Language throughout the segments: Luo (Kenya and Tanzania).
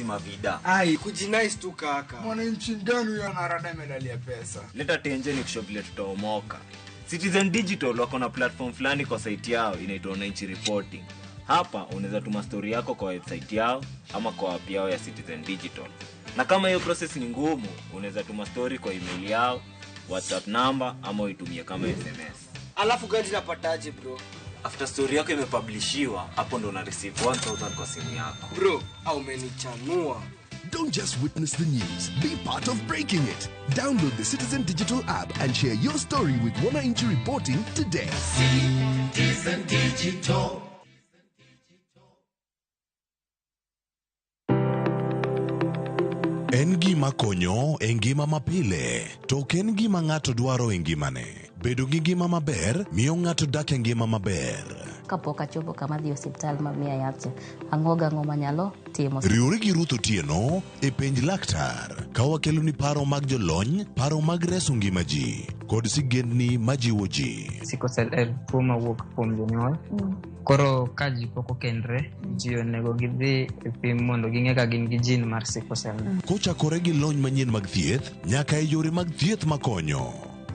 hizi mavida. Ai, kujinais tu kaka. Mwananchi gani huyo anarada medali ya pesa? Leta tenje ni kushovile tutaomoka. Citizen Digital wako na platform fulani kwa site yao inaitwa Wananchi Reporting. Hapa unaweza tuma story yako kwa website yao ama kwa app yao ya Citizen Digital. Na kama hiyo process ni ngumu, unaweza tuma story kwa email yao, WhatsApp number ama uitumie kama SMS. Alafu gani napataje bro? After story yako imepublishiwa, hapo ndo una receive 1000 kwa simu yako. Bro, au umenichanua. Don't just witness the news, be part of breaking it. Download the Citizen Digital app and share your story with Wananchi Reporting today. Citizen Digital. Engima konyo, engima mapile. Tok engima ng'ato dwaro engimane. Bedo gi ngima maber, miyo ng'ato dak engima maber. Kapok achopo kama dhi osiptal mamia yath ang'oga ng'oma nyalo timo. Riwri gi Ruth Otieno e penj laktar. Ka wakelo ni paro mag jolony, paro mag reso ngima ji, kod sigendni majiwo ji. Sickle cell tuo mawuok kuom jonyuol. Koro ka ji pok okendre, ji onego gidhi e pim mondo ging'e ka gin gi gene mar sickle cell. Kochakore gi lony manyien mag thieth, nyaka e yore mag thieth makonyo.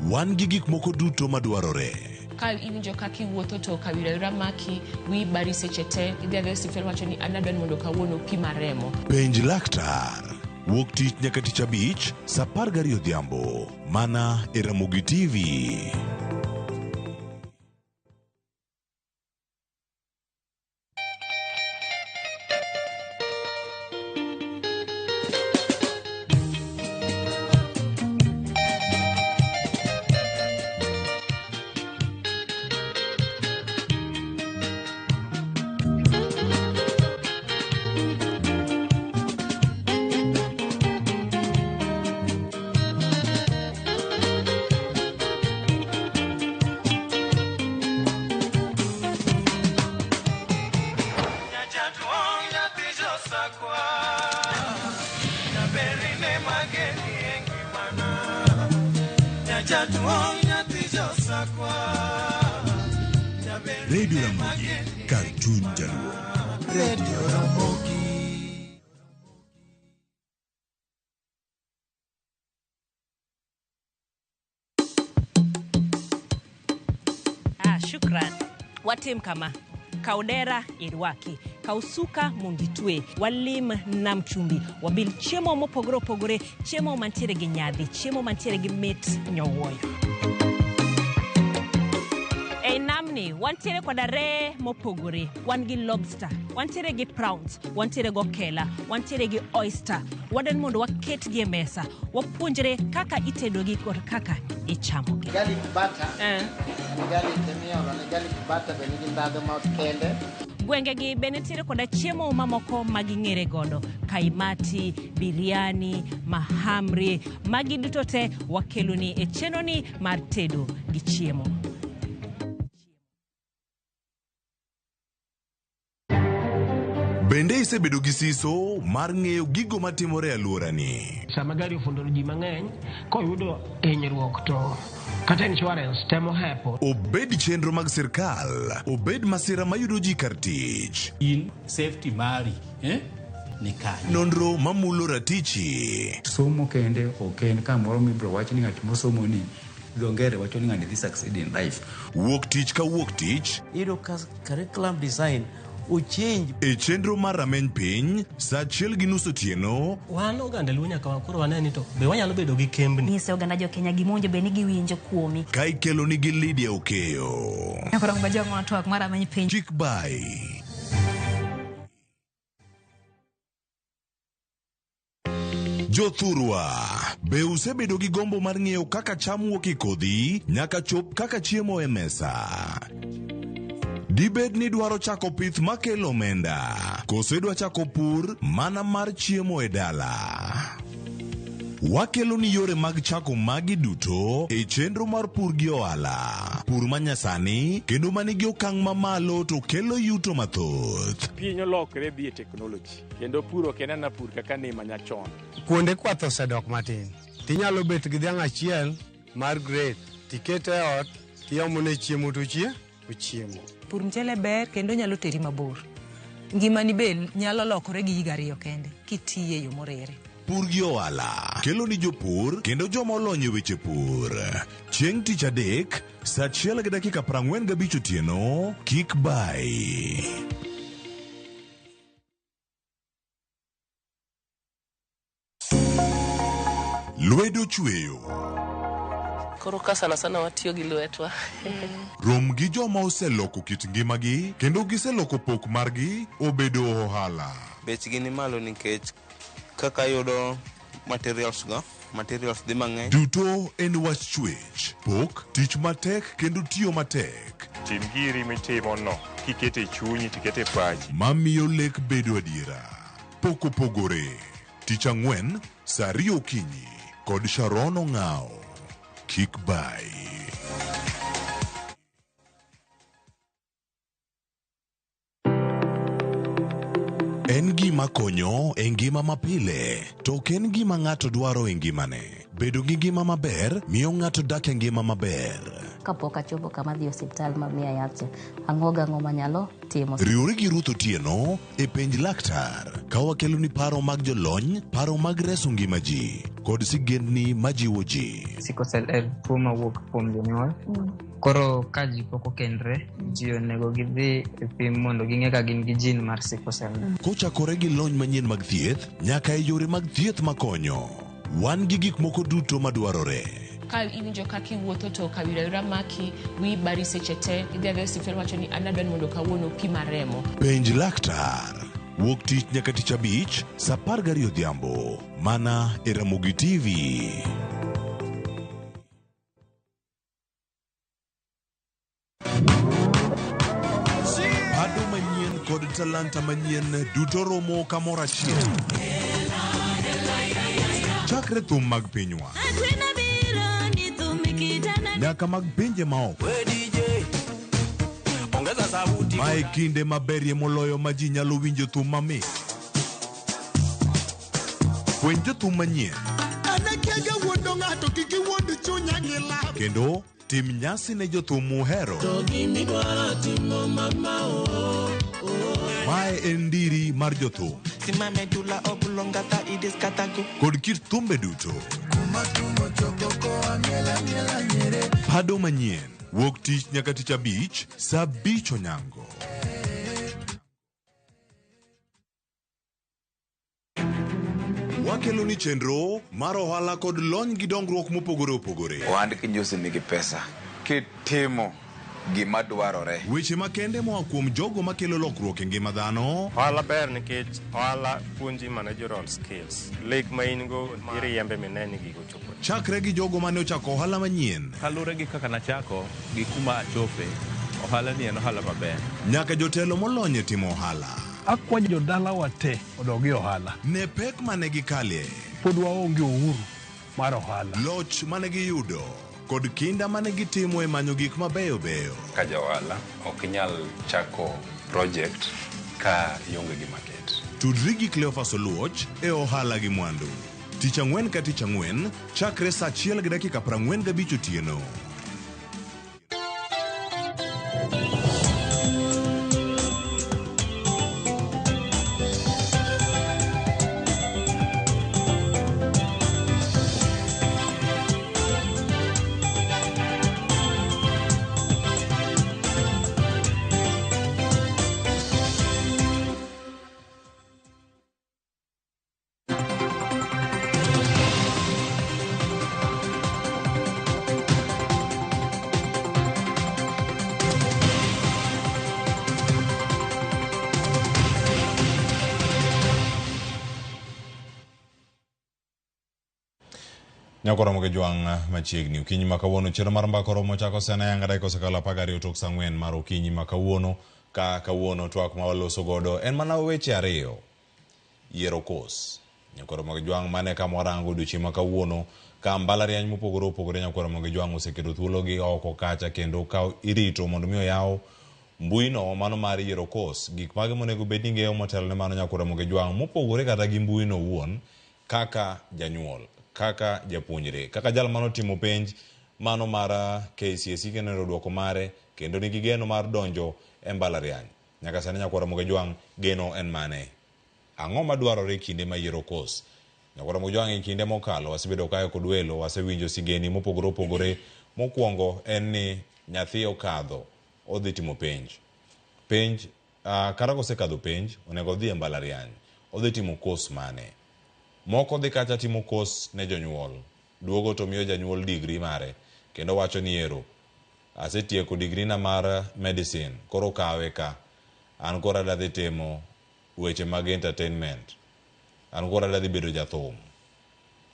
Wan gi gik moko duto madwarore. Ka injo kaki wuotho to kawira maki wi bari sechete idhiaga hospital wacho ni anadwani mondo kawuono pima remo. Penj laktar. Wuok tich nyaka tich abich, saa 12 odhiambo. Mana e Ramogi TV. Radio Ramogi, Cartoon Jaluo. Radio Ramogi. Shukran. Watim kama kaudera irwaki, kausuka munditwe, walim namchumbi, wabil chiemo mopogore opogore, chiemo mantiere gi nyadhi, chiemo mantiere gi mit nyowoyo. Namni, wantiere kwa dare mopogore, wan gi lobster, wantiere gi prawns, wantiere go kela, wantiere gi oyster, wadan mondo waket gi mesa, wapuonjre kaka itedo gi kod kaka ichamo gi. Garlic butter, garlic temio, garlic butter benigi ndado ma kende. Gwenge gi benetiere koda chiemo mamoko maging'ere godo, kaimati, biriani, mahamri, magi duto te wakeloni e chenoni mar tedo gi chiemo. Bende isebedo gi siso mar ng'eyo gigo matimore e alworani. Sama gari ofundoro ji mang'eny, koyudo hinyruok to kata insurance temo hepo. Obed chenro mag sirkal, obed masira mayudo ji kar tich. In safety mari, ni kanye. Nonro mamulo ratichi. Somo kende oken kamoro mibro wach ni ng'at mosomo ni dongere wacho ni ng'ani dhi succeed in life. Wuok tich ka wuok tich. Iro curriculum design uchenj e chenro mar rameny piny saa 1:30 otieno. Wan oganda luo nyaka koro waneni to be wanyalo bedo gi kembni. Nyise oganda jo Kenya gimonjo be ni giwinjo kuomi. Ka ikelo ni gi Lydia Okeyo. Nyakoro ng'ajo ng'wana twak mar rameny piny. Chik bai. Jothurwa, be usebedo gi gombo mar ng'eyo kaka cham wuok e kodhi nyaka chop kaka chiemo e mesa? Dibed ni dwaro chako pith makelo omenda, kose dwa chako pur mana mar chiemo e dala? Wakelo ni yore mag chako magi duto e chenro mar pur gi ohala. Pur manyasani kendo manigi okang' mamalo to kelo yuto mathoth. Piny olokre bi e technology kendo puro kenana pur kaka ni manyachon. Kuonde kwath osedok matin. Tinyalo bet gi dhiang' achiel mar grade, tikete e ot, tiyomone chiemo to ochiemo. Pur mchele ber kendo nyalo teri mabor. ngimani be nyalo lokore gi higa 2 kende kitiye yo morere. Pur gi ohala kelo ni jopur kendo joma olony e weche pur. Chieng' tich adek, saa 1:45 otieno, kik bai. Lwedo chweyo. Koro ka sana watiyo gi lwetwa. Rom gi joma oseloko kit ngimagi kendo giseloko pok margi obedo ohala. Bechgi ni malo nikech kaka yudo materials dhi mang'eny. Duto en wach chwech, pok, tich matek kendo tiyo matek. Tim giri mitimono kikete chunyi tikete pachi. Mamiyo lek bedo adiera. Pok opogore. Tich ang'wen, saa 2 okinyi kod Sharon Ong'ao. Kik bai. En gima konyo e ngima mapile, to ok en gima ng'ato dwaro e ngimane. Bedo gi ngima maber miyo ng'ato dak e ngima maber. Kapok achopo kama dhi osiptal mamiya yath, ang'o gang'o manyalo timo. Riwri gi Ruth Otieno e penj laktar, ka wakelo ni paro mag jolony, paro mag reso ngima ji, kod sigendni majiwo ji. Sickle cell en tuo mawuok kuom jonyuol. Koro ka ji pok okendre, ji onego gidhi e pim mondo ging'e ka gin gi jin mar sickle cell. Kochakore gi lony manyien mag thieth, nyaka e yore mag thieth makonyo. Wan gi gik moko duto madwarore. Ka iwinjo kaka iwuotho to kawira maki, wi bari seche te, idhi adhi osiptal wacho ni an adwani mondo kawuono pima remo. Penj laktar. Wuok tich nyaka tich abich, saa 12 odhiambo. Mana e Ramogi TV. Pado manyien kod talanta manyien duto romo kamoro achiel. Chakre thum mag pinywa nyaka mag pinje maoko. Mae kinde maberie moloyo ma ji nyalo winjo thum mamit. Puonj jothum manyien kendo tim nyasi ne jothum muhero. Mae en ndiri mar jothum kod kit thumbe duto. Pado manyien wuok tich nyaka tich abich, saa 5 onyango. Wakelo ni chenro mar ohala kod lony gi dongruok mopogore opogore. Ohandki nyusi nigi pesa kitimo gima dwarore. Weche makende moa kuom jogo makelo lokruok e ngima dhano. Ohala ber nikech ohala puonji managerial skills. Lek ma in go iriembe mineni gigo chopo. Chakre gi jogo mane ochako ohala manyien. Kalure gi kaka nachako gi kuma achope, ohala ni en ohala maber. Nyaka jotelo molony e timo ohala. Akwanyo jodala wate odogi ohala. Ne pek mane gikalie. Pod waonge uhuru mar ohala. Loch mane giyudo kod kinda mane gitimo e manyo gik mabeyo beyo. Ka jaohala ok inyal chako project ka ionge gi market. Tudri gi Cleophas Oluoch e ohala gi mwandu. Tich ang'wen ka tich ang'wen, chakre saa 1:45 otieno. Nyakoro moge juang machiegni okinyi makawuono chero mar mbako romo chako sana yanga dai kosekalo 12 tok sang'wen mar okinyi makawuono ka kawuono twak ma waloso godo en mana weche ariyo yiero kos. Nyakoro moge juang mane ka morango duchi makawuono ka mbalariany mopogore opogore nyakoro moge juang osekedo thuolo gi oko kacha kendo ka irito mondo miyo yawo mbuino mano mar yiero kos gik mage monego bedni ng'eyo motelo ne mano nyakoro moge juang mopogore kata gi mbuino wuon kaka janyuol kaka japuonjre kaka jal mano timo penj mano mar KCSE kendo duoko mare kendo nigi geno mar donjo e mbalariany nyaka sani nyakwara Mogejwang' geno en mane? Ang'o madwarore kinde ma yiero kos? Nyakwara Mogejwang' e kinde mokalo wasebedo kayo kod welo, wasewinjo sigeni mopogore opogore. Mokwongo en ni nyathi okadho odhi timo penj. Kata kosekadho penj onego odhi e mbalariany, odhi timo kos mane? Moko dhi kacha timo kos ne jonyuol, duogo to miyo janyuol digri mare kendo wacho ni ero asetieko digri na mar medicine, koro kawe ka, an kora dadhi timo weche mag entertainment, an kora dadhi bedo jathum,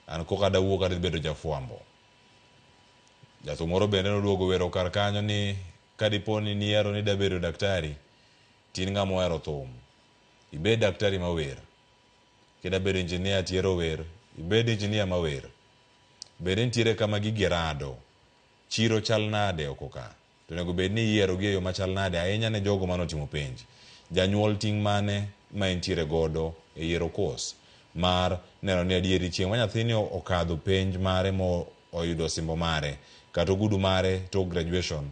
an koka dawuok kadhi bedo jafwambo. Jathum moro bende noduogo wero kar kanyo ni kadiponi niero ni dabedo daktari, tin ng'ama ohero thum, ibed daktari mawer. Kida bedo engineer tiero wer, ibed engineer mawer. Bende nitiere kama gigi rado, chiro chal nade oko ka, to nego bed ni yiero gi e yo machal nade ahinya ne jogo manotimo penj. Janyuol ting' mane ma entiere godo e yiero kos mar neno ni adieri chieng' ma nyathini okadho penj mare mo oyudo simbo mare kata ogudu mare to graduation,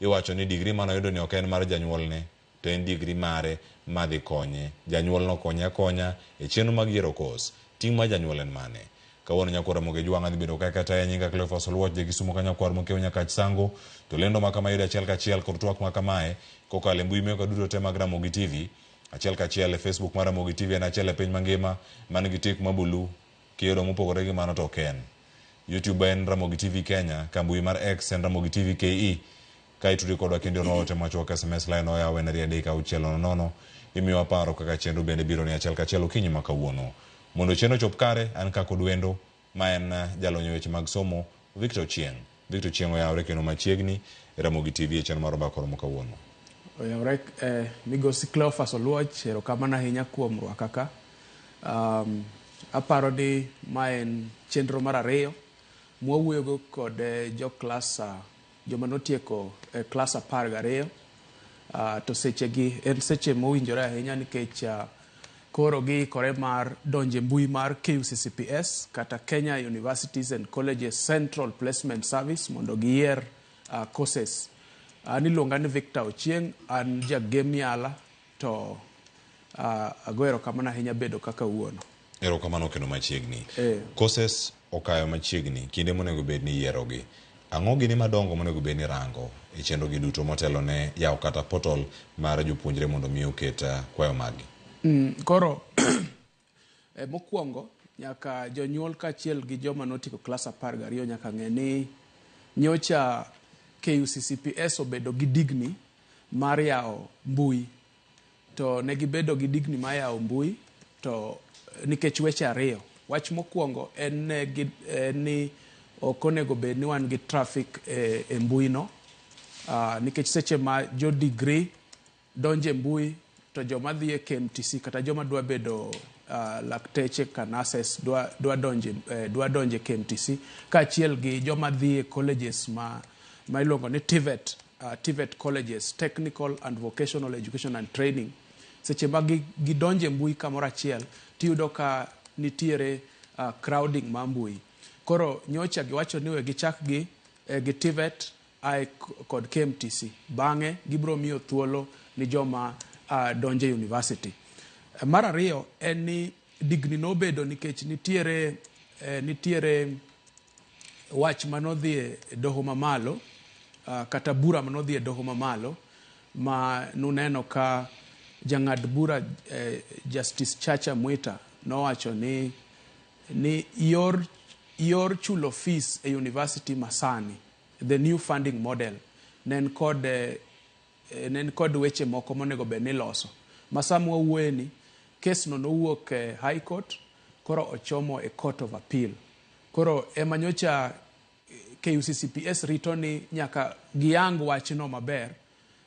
iwacho ni digri mano yudo ni ok en mar janyuolne, to en digri mare madhi konye. Janyuol no konye akonya e chenro mag yiero kos. Ting' ma janyuol en mane? Kawuono Nyakwara Mogejwang' adhi bedo kaka nyinga Cleophas Oluoch de Kisumo ka Nyakwar Mokeo nyaka Sango, to lendo ma kama yudo achiel kachiel kod twak ma kamae kokalo e mbui meko duto te mag Ramogi TV, achiel kachiel e Facebook mar Ramogi TV, en achiel e piny mangima man gi tik mabulu kiyudo mopogore gi mano to ken. YouTube en Ramogi TV Kenya, ka mbui mar X en Ramogi TV KE. Ka itudi kodwa kendo no ote machuok SMS line oyaw en 3:600 imiyo paro kaka chenro bende biro ni achiel kachiel okinyi ma kawuono. Mondo chenro chop kare, an kako Dwendo ma en jalonyo weche mag somo Victor Chieng oyawre kendo machiegni Ramogi TV e chenro mar bakoro mo kawuono. Oyawre migosi Cleophas Oluoch, erokamano ahinya kuom rwaka ka. Aparo ni ma en chenro mar ariyo mwawuoyogo kod jo klas joma notieko klas 12, to sechegi en seche mowinjore ahinya nikech koro giikore mar donje mbui mar KUCCPS kata Kenya Universities and Colleges Central Placement Service mondo giyier courses. An iluonga ni Victor Ochieng', an jagem yala, to ago erokamano ahinya bedo kaka wuono. Erokamano kendo machiegni. Courses okayo machiegni, kinde monego bed ni yierogi. Ang'o gini madongo monego bed ni rango e chenro gi duto motelo ne yawo kata portal mar jopuonjre mondo mi oket kwayo magi? Koro mokwongo nyaka jonyuol kaachiel gi joma notieko klas 12 nyaka ng'e ni nyocha KUCCPS obedo gi digni mar yawo mbui, to ne gibedo gi digni mar yawo mbui to nikech weche ariyo. Wach mokwongo en ni ok onego bed ni wan gi traffic e mbui no, nikech seche ma jo degree donje mbui to joma dhi e KMTC kata joma dwa bedo lakteche ka nurses dwa donje KMTC kaachiel gi joma dhi e colleges ma iluongo ni TVET colleges, Technical and Vocational Education and Training. Seche ma gidonje mbui kamoro achiel tiyudo ka nitiere crowding ma mbui. Koro nyocha giwacho ni we gichak gi TVET kod KMTC, bang'e gibro miyo thuolo ni joma donje university. Mar ariyo en ni digni nobedo nikech nitiere wach manodhi e doho mamalo, kata bura manodhi e doho mamalo ma nuneno ka jang'ad bura Justice Chacha Mwita nowacho ni yor chulo fees e university masani, the new funding model, nen kod weche moko monego bed ni loso. Masamwa wuoye ni kes no nowuok e High Court, koro ochomo e Court of Appeal. Koro ema nyocha KUCCPS rito ni nyaka giyang wachno maber,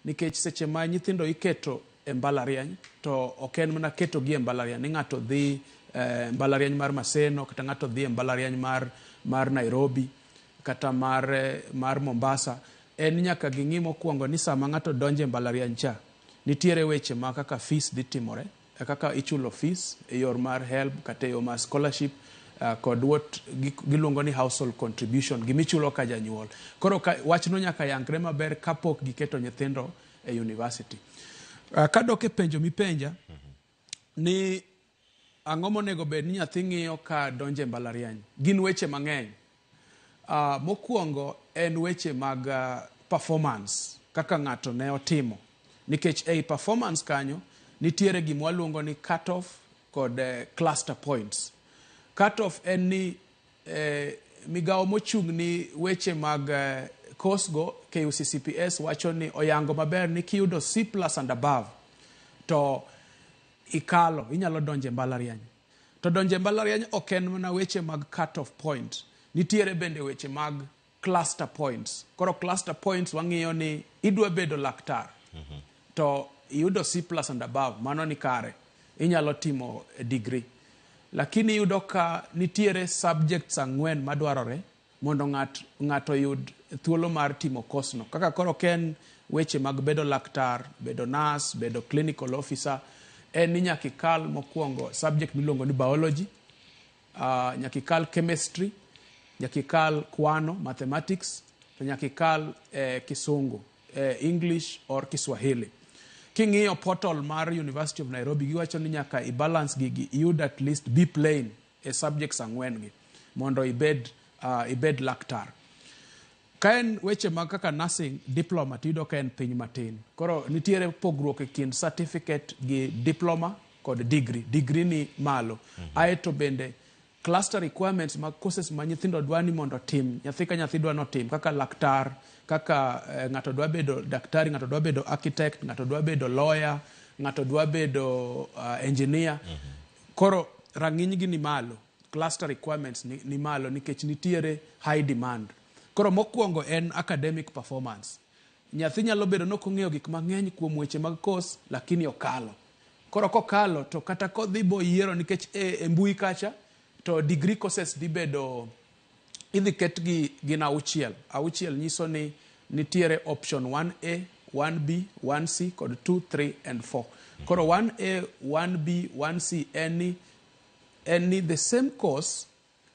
nikech seche ma nyithindo iketo e mbalariany to ok en mana keto gi e mbalariany ni ng'ato dhi mbalariany mar Maseno kata ng'ato dhi e mbalariany mar Nairobi kata mar Mombasa. En nyaka ging'i mokwongo ni sama ng'ato donje e mbalariany cha nitiere weche ma kaka fees dhi timore, kaka ichulo fees e yor mar HELB kata e yor mar scholarship, kod what giluongo ni household contribution, gimichulo ka janyuol. Koro wachno nyaka yangre maber kapok giketo nyithindo e university. Kadok e penjo mipenja ni ang'o monego bed ni nyathi ng'iyo ka donje mbalariany. Gin weche mang'eny. Mokwongo en weche mag performance kaka ng'ato ne otimo. Nikech ei performance kanyo nitiere gima waluongo ni cut off kod cluster points. Cut off en ni migawo mochung' ni weche mag course go KUCCPS wacho ni oyango maber ni kiyudo C+ and above to ikalo, inyalo donje mbalariany. To donje mbalariany ok en mana weche mag cut off point. Nitiere bende weche mag cluster points. Koro cluster points wang'iyo ni idwa bedo laktar. To iyudo C+ and above, mano ni kare. Inyalo timo degree. Lakini yudo ka nitiere subjects 4 madwarore mondo ng'ato yud thuolo mar timo course no. Kaka koro ken weche mag bedo laktar, bedo nurse, bedo clinical officer, en ni nyakikal mokwongo subject miluongo ni biology, nyakikal chemistry, nyakikal kwano, mathematics, to nyakikal kisungu, English or Kiswahili. King'iyo portal mar University of Nairobi giwacho ni nyaka i-balance gigi yud at least B plane e subjects 4 gi mondo ibed laktar. Ka en weche mag kaka nursing diploma tido ka en piny matin. Koro nitiere pogruok e kind certificate gi diploma kod degree. Degree ni malo. Aeto bende cluster requirements mag courses ma nyithindo dwani mondo tim. Nyathi ka nyathi dwa notim kaka laktar, kaka ng'ato dwa bedo daktari, ng'ato dwa bedo architect, ng'ato dwa bedo lawyer, ng'ato dwa bedo engineer. Koro rang'iny gi ni malo. Cluster requirements ni malo nikech nitiere high demand. Koro mokwongo en academic performance. Nyathi nyalo bedo no kong'eyo gik mang'eny kuom weche mag course lakini okalo. Koro kokalo to kata kodhi bo yiero nikech e mbui kacha to degree courses di bedo idhi ket gi na auchiel nyiso ni nitiere option 1A, 1B, 1C kod 2, 3 and 4. Koro 1A, 1B, 1C en ni the same course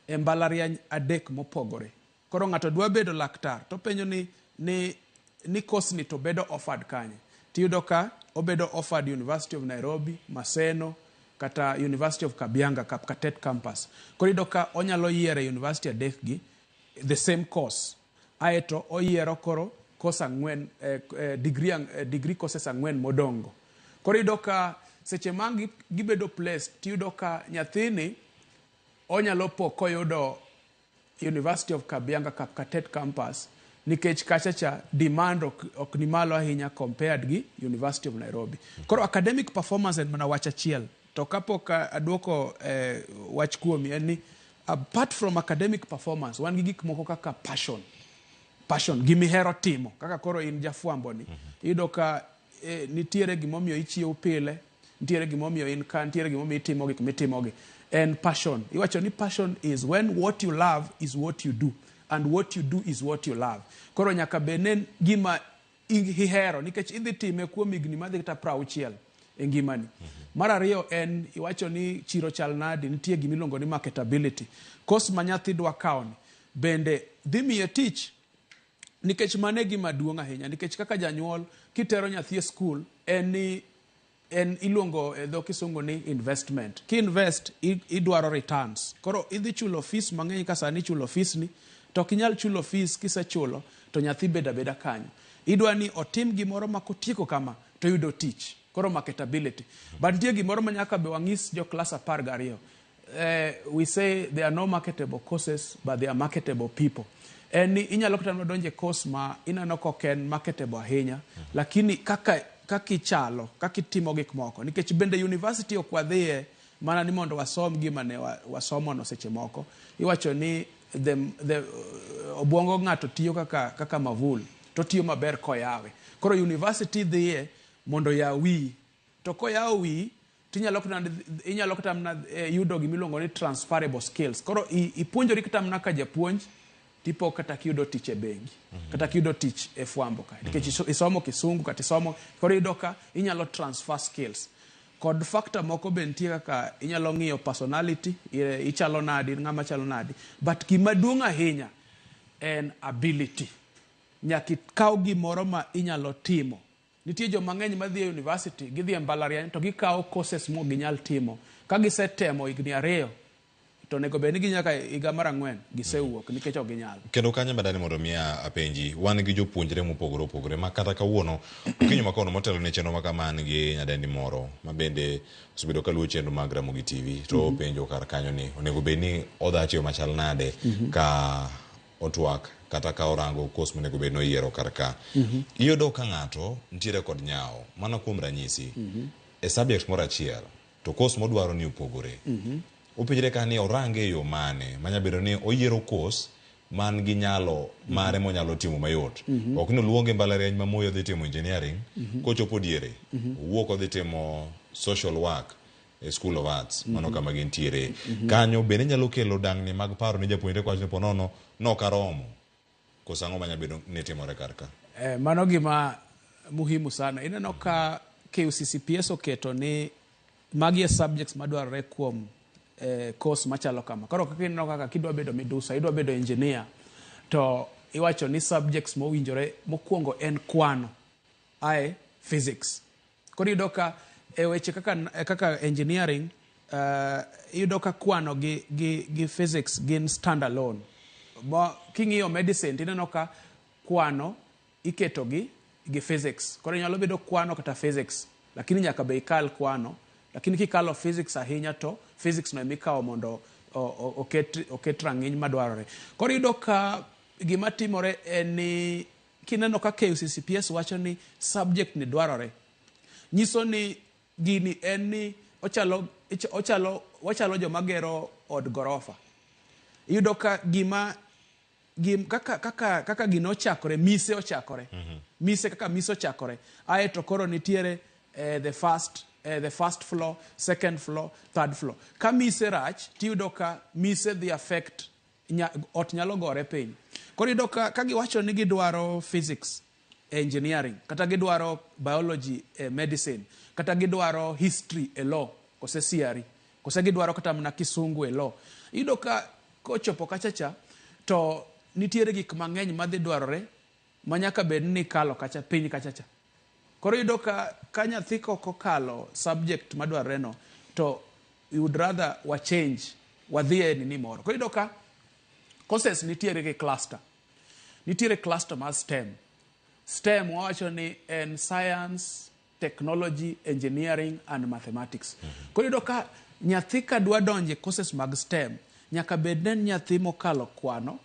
e mbalariany adek mopogore. Koro ng'ato dwa bedo laktar to penjo ni course ni to bedo offered kanye. Tiyudo ka obedo offered University of Nairobi, Maseno, kata University of Kabianga, Kapkatet campus. Koro iyudo ka onyalo yiero university adek gi the same course. Aeto oyiero koro course 4 degree courses 4 modongo. Koro iyudo ka seche mangi gibedo place tiyudo ka nyathini onyalo po koyudo University of Kabianga, Kapkatet campus nikech kachacha demand ok ni malo ahinya compared gi University of Nairobi. Koro academic performance en mana wach achiel. To kapok aduoko wach kuomi en ni apart from academic performance wan gi gik moko kaka passion gimihero timo kaka koro in jafwambo ni iyudo ka nitiere gimomiyo ichiew pile, nitiere gimomiyo in ka, nitiere gimomiyo itimo gik mitimogi. And passion, iwacho ni passion is when what you love is what you do and what you do is what you love. Koro nyaka benen gima ihero nikech idhi time kuom higni madhi kata 60 e ngimani. Mar ariyo en iwacho ni chiro chal nadi, nitie gimiluongo ni marketability. Course ma nyathi dwa kawo ni bende dhi miye tich nikech mane gima duong' ahinya nikech kaka janyuol kitero nyathi e school en iluongo e dho kisungu ni investment. Ki invest idwaro returns. Koro idhi chulo fees mang'eny ka sani chulo fees ni to kinyal chulo fees kisechulo to nyathi beda kanyo. Idwa ni otim gimoro ma kotieko kama to yudo tich. Koro marketability. But nitie gimoro ma nyaka be wang'is jo class 12. We say there are no marketable courses but there are marketable people. Ni inyalo kata donje course ma inano koken marketable ahinya lakini kakichalo, kakitimo gik moko. Nikech bende university okwadhie mana ni mondo wasom gima ne wasomo no seche moko. Iwacho ni obwongo ng'ato tiyo kaka mavul. To tiyo maber koyawe. Koro university dhiye mondo yawi. To koyaw wi, inyalo kata yudo gimiluongo ni transferable skills. Koro ipuonjori kata mna ka japuonj tipo kata kiyudo tich e bengi, kata kiyudo tich e fwambo ka. Nikech isomo kisungu kata isomo, koro iyudo ka inyalo transfer skills. Kod factor moko be nitie kaka inyalo ng'iyo personality, ichalo nadi, ng'ama chalo nadi. But gima duong' ahinya en ability. Nyaka ikaw gimoro ma inyalo timo nitie jo mang'eny madhi e university gidhi e mbalariany to gikawo courses mo ginyal timo ka gisetemo higni 2 to nego bed ni ginyaka higa mar 4 gisewuok nikech ok ginyal. Kendo kanyo badani mondo miya apenji, wan gi jopuonjre mopogore opogore ma kata kawuono okinyi ma kono motelo ne chenro ma kaman gi nyadendi moro ma bende osebedo kaluwo chenro mag Ramogi TV to penjo kar kanyo ni onego bed ni odhachiyo machal nade ka otwak kata ka orango kos monego bed no yiero kar ka. Iyudo ka ng'ato ntiere kod nyao mana kuom ranyisi e subject moro achiel to kos modwaro ni opogore. Upenjre ka ni orange yo mane manya bedo ni oyiero kos man gi nyalo mare monyalo timo mayot. Ok ni luonge mbalariany mamoyo dhi timo engineering kochopo diere wuok odhi timo social work e School of Arts mano kama gintiere. Kanyo bende nyalo kelo dang'ni mag paro ni japuonjre kwacho po nono nokaromo kosango manya bedo ni timore karka. Mano gima muhimu sana. Ineno ka KUCCPS oketo ni magi subjects madwarore kuom course machalo kama. Koro kaka ineno kaka kidwa bedo midusa, idwa bedo engineer, to iwacho ni subjects mowinjore mokwongo en kwano, ae physics. Koro iyudo ka e weche kaka engineering, iyudo ka kwano gi physics gin stand alone. King'iyo medicine, ineno ka kwano iketo gi physics. Koro nyalo bedo kwano kata physics, lakini nyaka be ikal kwano. Lakini kikalo physics ahinya to physics no emikawo mondo oket rang'iny madwarore. Koro iyudo ka gima timore en ni kineno ka KUCCPS wacho ni subject ni dwarore, nyiso ni gini en ni ochalo joma gero od gorofa. Iyudo ka kaka gino ochakore, mise ochakore. Mise kaka mise ochakore. Ae to koro nitiere the first floor, second floor, third floor. Ka mise rach, tiyudo ka mise the affect ot nyalo gore piny. Koro iyudo ka giwacho ni gidwaro physics, engineering, kata gidwaro biology, medicine, kata gidwaro history e law, kose CRE, kose gidwaro kata mna kisungu e law. Iyudo ka kochopo kachacha to nitiere gik mang'eny madhi dwarore manyaka bed ni kalo kacha piny kachacha. Koro iyudo ka nyathi kokalo subject madwarore no, to you would rather wadhie nini moro. Koro iyudo ka courses nitiere ke cluster. Nitiere cluster mar STEM. STEM wacho ni en science, technology, engineering and mathematics. Koro iyudo ka nyathi ka dwa donje courses mag STEM, nyaka bed ni nyathi mokalo kwano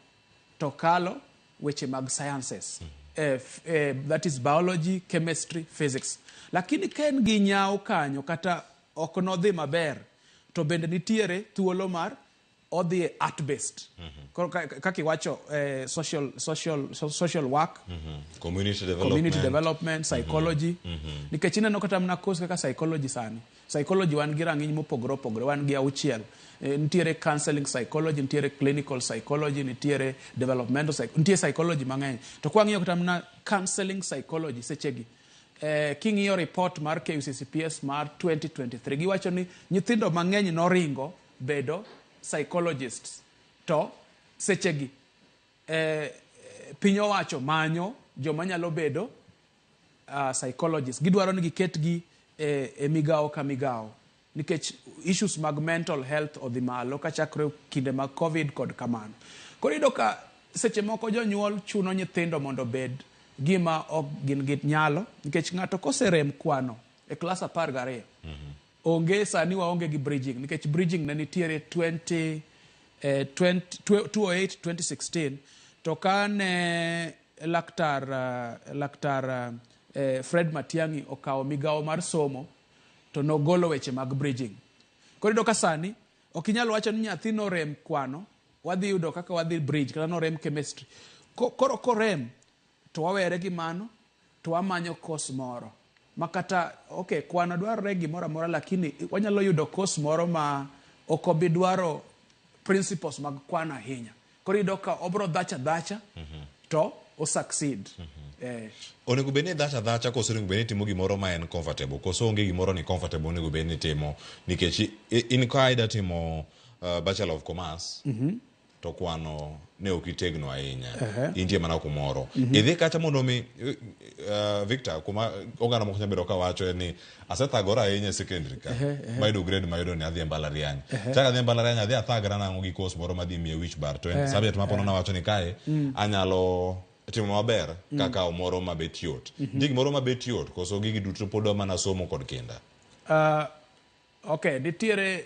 to kalo weche mag sciences. That is biology, chemistry, physics. Lakini ken gi nyao kanyo kata ok nodhi maber, to bende nitiere thuolo mar odhi art based. Kaki wacho social work, community development, psychology. Nikech ineno kata mna course kaka psychology sani. Psychology wan gi rang'iny mopogore opogore, wan gi 6. Nitiere counseling psychology, nitiere clinical psychology, nitiere developmental psychology, nitiere psychology mang'eny. To kwa ng'iyo kata mna counseling psychology sechegi. King'iyo report mar KUCCPS mar 2023, giwacho ni nyithindo mang'eny noringo bedo psychologists. To sechegi piny owacho manyo joma nyalo bedo psychologists. Gidwaro ni giketgi e migawo ka migawo. Nikech issues mag mental health odhi malo kachakre kinde mag COVID kod kamano. Koro iyudo ka seche moko jonyuol chuno nyithindo mondo bed gima ok gin git nyalo, nikech ng'ato koserem kwano e klas 12 onge sani waonge gi bridging, nikech bridging ne nitiere 2008-2016 to kane laktar Fred Matiang'i okawo migawo mar somo to nogolo weche mag bridging. Koro iyudo ka sani ok inyal wacho ni nyathi norem kwano wadhi yudo kaka wadhi bridge kata norem chemistry. Koro korem to wawere gi mano to wamanyo course moro makata kwano dwarore gimoro amora, lakini wanyalo yudo course moro ma ok obi dwaro principles mag kwano ahinya. Koro iyudo ka obro dhacha to o succeed. Onego bed ni dhacha koso onego bed ni timo gimoro ma en comfortable, koso onge gimoro ni comfortable onego bed ni timo, nikech in ka ida timo Bachelor of Commerce, to kwano ne okitegno ahinya intie mana kumoro idhi kacha mondo mi Victor kuma ogana moko nyabedo ka wacho ni asethagora ahinya secondary ka mayudo grade mayudo ni adhi mbalariany chaka adhi mbalariany adhi athagra nango gi course moro madhi miye wich bar to en subject mapono na wacho ni kae anyalo timo maber kaka moro mabet yot ndigi moro mabet yot koso gigi duto pod mana somo kod kinda okay nitiere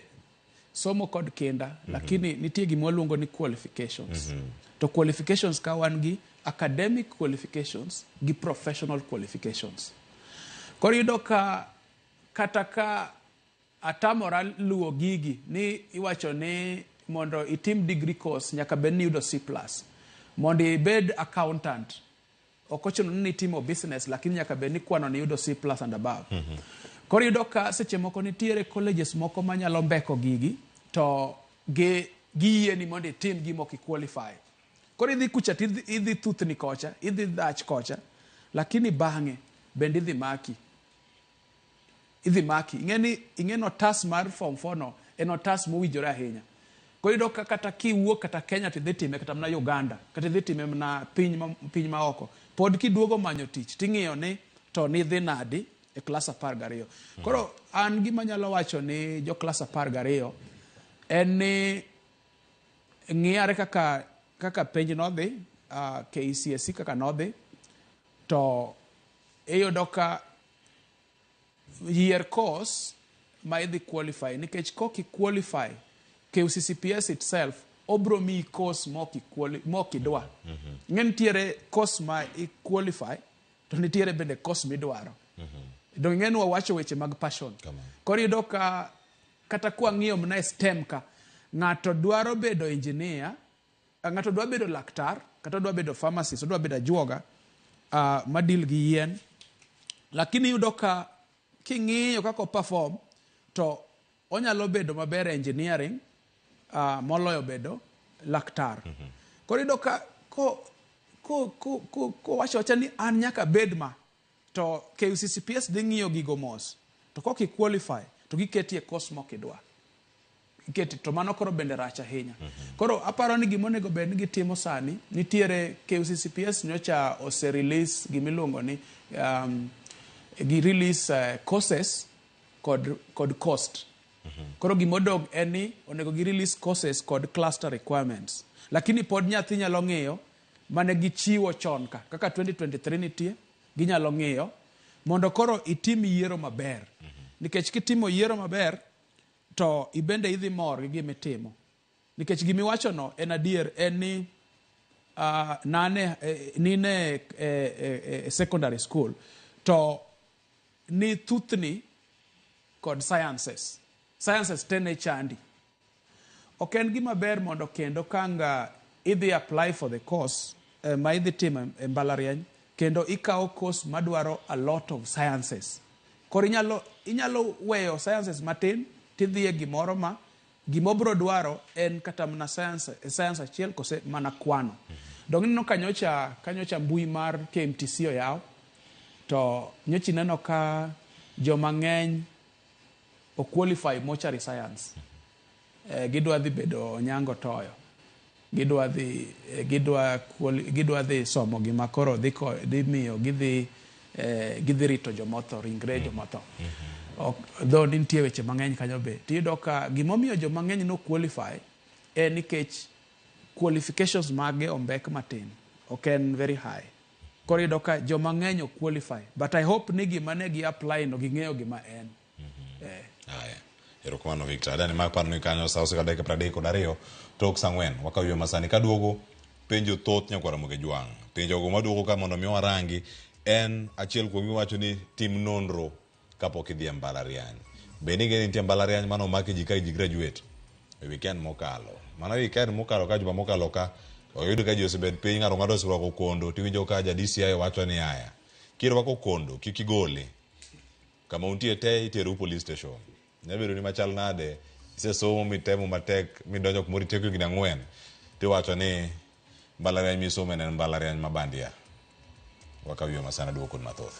somo kod kinda lakini nitie gima luongo ni qualifications to qualifications ka wan gi academic qualifications gi professional qualifications koro yudo ka kata ka atamora luwo gigi ni iwacho ni mondo itim degree course nyaka bed ni yudo C+ mondo ibed accountant okochuno ni itimo business lakini nyaka bed ni kwano ni yudo C+ and above koro yudo ka seche moko nitiere colleges moko manyalo mbeko gigi to giyie ni mondo itim gimo ki-qualify koro idhi kucha idhi thuthni kocha idhi dhach kocha lakini bang'e bende idhi maki ing'eni otas mar form 4 no en otas mowinjore ahinya koro yudo ka kata kiwuok kata Kenya tidhi time kata mana Uganda kata idhi time mana piny maoko pod kiduogo manyo tich ting'iyo ni to nidhi nadi e klas 12 koro an gima nyalo wacho ni jo klas 12 en ni ng'iyare kaka penj nodhi KCSE kaka nodhi to iyudo ka year course ma idhi qualify nikech koki qualify KCCPS itself obro mi course mokidwa ng'en tiere course ma i qualify to nitiere bende course midwaro do ng'en wawacho weche mag passion koro yudo ka kata kwa ng'iyo mna STEM ka ng'ato dwaro bedo engineer ng'ato dwaro bedo laktar kata dwaro bedo pharmacist dwaro bedo ajuoga madil gi yien lakini yudo ka king'iyo kako perform to onyalo bedo maber engineering moloyo bedo laktar koro yudo ka ko wacho ni an nyaka bed ma to KCCPS dhi ng'iyo gigo mos to koki qualify to giketie course mokidwa iketi to mano koro bende rach ahinya koro aparo ni gimonego bed ni gitimo sani nitiere KCCPS nyocha ose release gimiluongo ni gi release courses kod cost koro gimodog en ni onego gi release courses kod cluster requirements lakini pod nyathi nyalo ng'iyo mane gichiwo chon kaka 2023 nitie ginyalo ng'iyo mondo koro itim yiero maber nikech kitimo yiero maber to ibende idhi mor gi gimitimo nikech gimiwacho no en adier en ni nine secondary school to ni thuthni kod sciences tene chandi ok en gima ber mondo kendo kanga idhi apply for the course ma idhi timo e mbalariany kendo ikawo course madwaro a lot of sciences koro inyalo weyo sciences matin tidhie gimoro ma gimobro dwaro en kata mana science achiel kose mana kwano dong nino kanyocha mbui mar KMTC oyaw to nyochi neno ka joma ng'eny o qualify mortuary science gidwa dhi bedo nyango toyo gidwa dhi somo gima koro dhi miyo gidhi rito jomotho ringre jomotho dho nitie weche mang'eny kanyo be tiyudo ka gimomiyo joma ng'eny no qualify en nikech qualifications mage ombek matin ok en very high koro yudo ka joma ng'eny o qualify but I hope ni gima ne gi apply no ging'eyo gima en erokamano Victor adani mak paro ni kanyo sa oseka dakika 32 tok sang'wen wakawiyo masani kaduogo penjo thoth nyakwara moge jwang' penjogo maduogo ka mondo mi warangi en achiel kuom iwacho ni tim nonro kapok idhi e mbalariany bende ing'e ni nitie mbalariany mano omaki ji ka ji graduate e weekend mokalo mana weekend mokalo ka juma mokalo ka oyudo ka ji osebed piny ng'ato oserwako kondo tiwinjo ka ja DCI wacho ni aya kirwako kondo kik igole kama untie te iteru police station nyabedo ni machal nade isesomo mitemo matek midonjo kumoro itieko higni 4 tiwacho ni mbalariany misomo en mbalariany mabandia wakawiyo masana duoko kod mathoth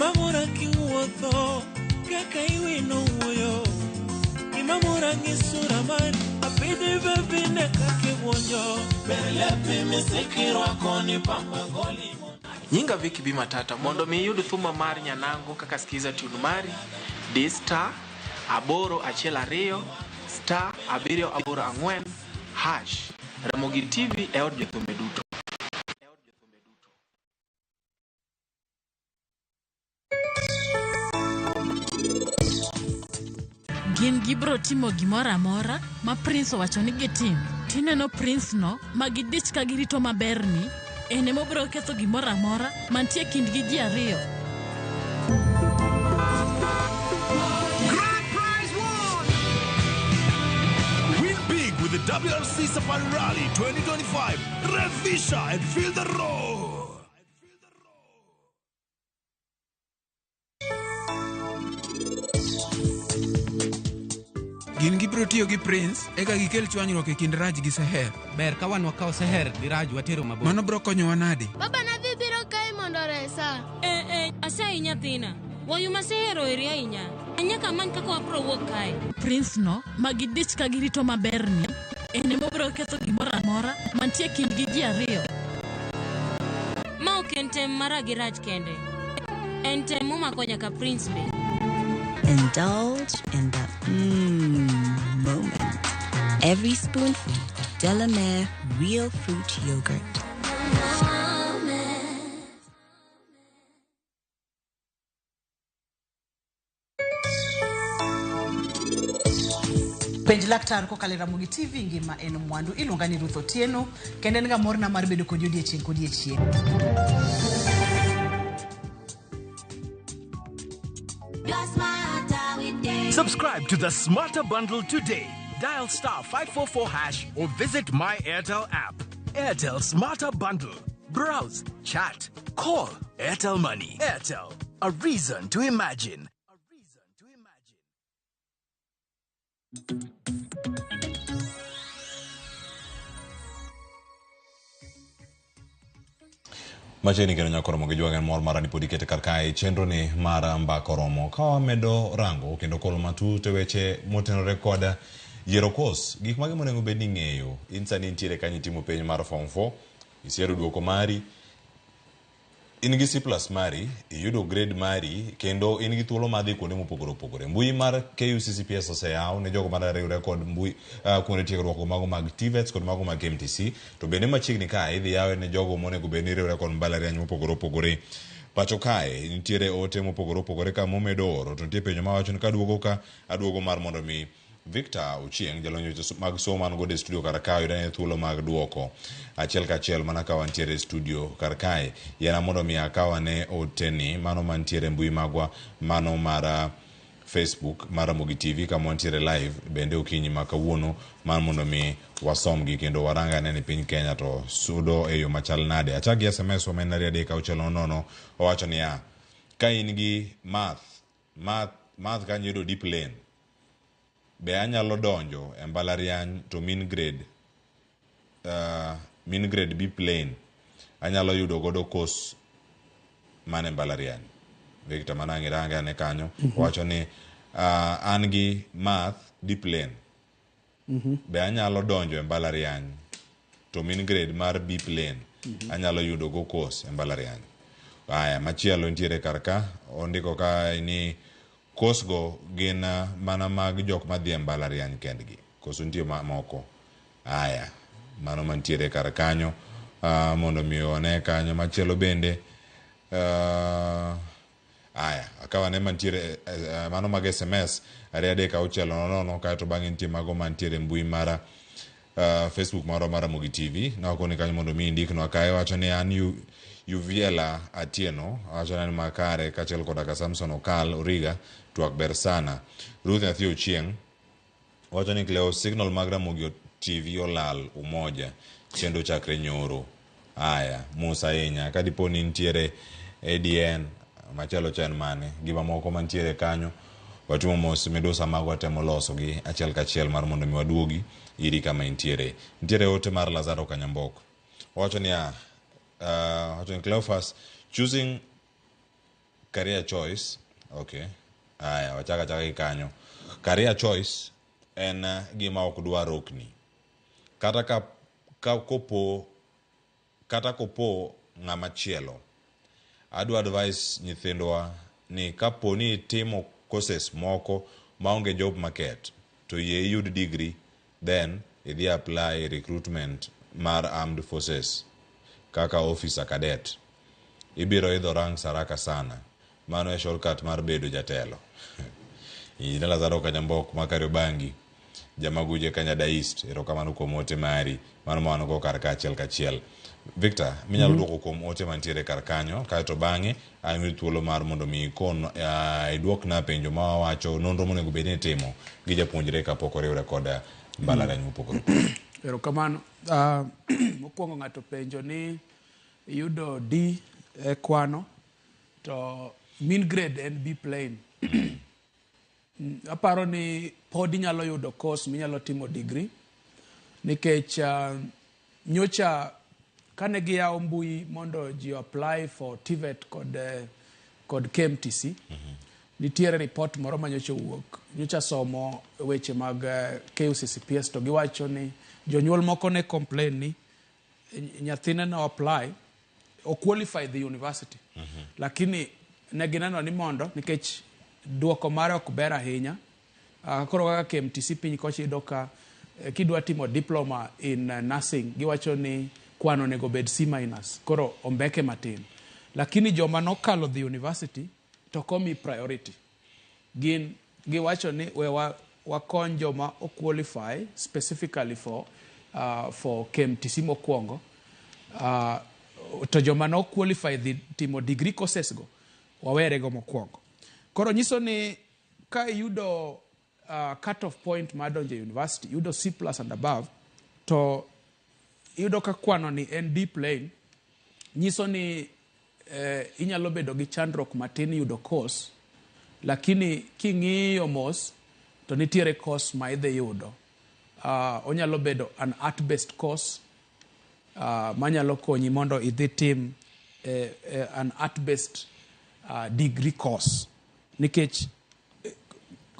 Gimamora kiwuotho kaka iwino wuoyo. Gimamora ngisura man apide bebine kake wonjo. Belepi misikirwa koni pamba goli. Nyinga Viki Bi Matata mondo mi yud thuma mar nyanango kaka skiza tune mari D star aboro achiel ariyo star abiriyo aboro ang'wen hash Ramogi TV e od jothumbe duto. Gin gibro timo gimora amora ma Prince owacho ni gitim. Tineno Prince no magidich ka girito maberni ene mobro ketho gimora amora mantie kindgi ji ariyo. Grand prize won! Win big with the WRC Safari Rally 2025. Revisha and feel the roar! Gin gibro tiyo gi Prince eka gikel chwanyruok e kind Raj gi Seher. Ber ka wan wakaw Seher gi Raj watero mabor. Mano bro konyowa nade? Baba na bibiro kae mondo resa. Asayi nyathina. Wayu ma Seher oheri ahinya. Anyaka many kaka wabro wuok kae. Prince no magidich ka girito maberni ene mobro ketho gimora amora mantie kindgi ji ariyo. Ma ok en tem mara gi Raj kende. En tem momako nyaka Prince be. Indulge in that moment. Every spoonful of Delamere real fruit yogurt. Penj laktar kokalo Ramogi TV ngima en mwandu iluonga ni Ruth Otieno kendo en ga morna mar bedo kod odiechieng' kod odiechieng'. Subscribe to the Smarter Bundle today. Dial star 544 hash or visit My Airtel app. Airtel Smarter Bundle. Browse, chat, call. Airtel Money. Airtel. A reason to imagine. Macheni kendo nyakoromo gi jwagen mor mara nipodi kete karkae chenro ni mara mbakoromo kawa medo rango kendo kolo matut weche motenore koda yiero kos gik mage monego bed ni ng'eyo insani intiere kanyi timo penj mar form 4 isiero duoko mari in gi C+ mari iyudo grade mari kendo in gi thuolo madhi kuonde mopogore opogore mbui mar KUCCPS oseyaw ne jogo madwaro kod mbui kuonde tiegruok mago mag TVETs kod mago mag MTC to bende machiegni kae idhi yawe ne jogo monego bed ni riwre kod mbalariany mopogore opogore pacho kae nitiere ote mopogore opogore ka momedo oro to nitie penjo mawacho ni kaduogo ka aduogo mar mondo mi Victor Ochieng jalonyo mag somo man gode studio karakae yudane thuolo mag duoko achiel ka achiel mana ka wantiere studio karakae yana mondo mi akawa ne oteni mano mantiere mbui magwa mano mara Facebook mara Ramogi TV kama wantiere live bende okinyi makawuono man mondo mi wasomgi kendo waranga ne ni piny Kenya to sudo e yo machal nade achagi SMS omenari adeka uchelo nono owacho ni ya ka in gi math ka nyudo deep lane be anyalo donjo e mbalariany to min grade B plane anyalo yudo godo course mane mbalariany Victor manangi ranga ne kanyo wacho ni an gi math D plane be anyalo donjo e mbalariany to min grade mar B plane anyalo yudo go course e mbalariany haya machielo ntiere karka ondiko ka ni course go gin mana mag jok madhi e mbalariany kendgi koso nitie moko haya mano mantiere kar kanyo mondo mi one kanyo machielo bende haya akawa ne mantiere mano mag SMS ariyo adek auchiel nono kaeto bang'e nitie mago mantiere mbui mara Facebook mara Ramogi TV na wakoni kanyo mondo mi indiknwa kae wacho ni an Yuviela Atieno wacho ni makare kachiel koda Samson Okal Origa twak ber sana Ruth Nyathi Ochieng wacho ni Cleo signal mag Ramogi TV olal umoja chendo chakre nyoro haya Musa Enya kadiponi ntiere ADN machalo chan mane gima moko mantiere kanyo watumo mos medosa magwa temo loso gi achiel kachiel mar mondo mi waduogi iri kama ntiere ote mar Lazaro Kanyamboko wacho ni Cleophas choosing career choice. Okay. Aya, wachaka kanyo. Career choice en gima ok dwar okni. Kata kopo ng'ama chielo. Adu advise nyithindwa ni kapo ni timo courses moko maonge job market to ye yud degree, then idhi apply recruitment mar armed forces kaka officer cadet. Ibiro idho ranks haraka sana. Mano e shortcut mar bedo jatelo. Ina Lazaro Kanyambok Makariobangi Jamaguje Kanyada East erokamano kuom ote mari mano go kar kachiel kachiel. Victor, minyalo duoko kuom ote mantiere kar kanyo kae to bang'e ayudo thuolo mar mondo mi ikon iduokna penjo ma wacho nonro monego bed ni timo gi japuonjre kapok oriwre kod mbalariany mopogore. Erokamano. Mokwongo ng'ato penjo ni yudo D e kwano to mean grade en B plain. Aparo ni pod inyalo yudo course minyalo timo degree nikech nyocha kane giyawo mbui mondo ji apply for TVET kod KMTC. Nitiere report moro manyocha wuok. Nyocha somo weche mag KUCCPS to giwacho ni jonyuol moko ne complain ni nyathine no apply o qualify the university. Lakini ne gineno ni mondo nikech duoko mare ok ber ahinya. Koro kaka KMTC piny kocha iyudo ka kidwa timo diploma in nursing giwacho ni kwano nego bed C-. Koro ombeke matin. Lakini joma nokalo the university to komi priority. Giwacho ni we wakony joma o qualify specifically for KMTC mokwongo. To joma no qualify the timo degree courses go wawere go mokwongo. Koro nyiso ni ka yudo cut off point madonje university yudo C+ and above to yudo ka kwano ni en D plain, nyiso ni inyalo bedo gi chandruok matin yudo course, lakini king'iyo mos to nitiere course ma idhi yudo. Onyalo bedo an art based course manyalo konyi mondo idhi tim an art based degree course. Nikech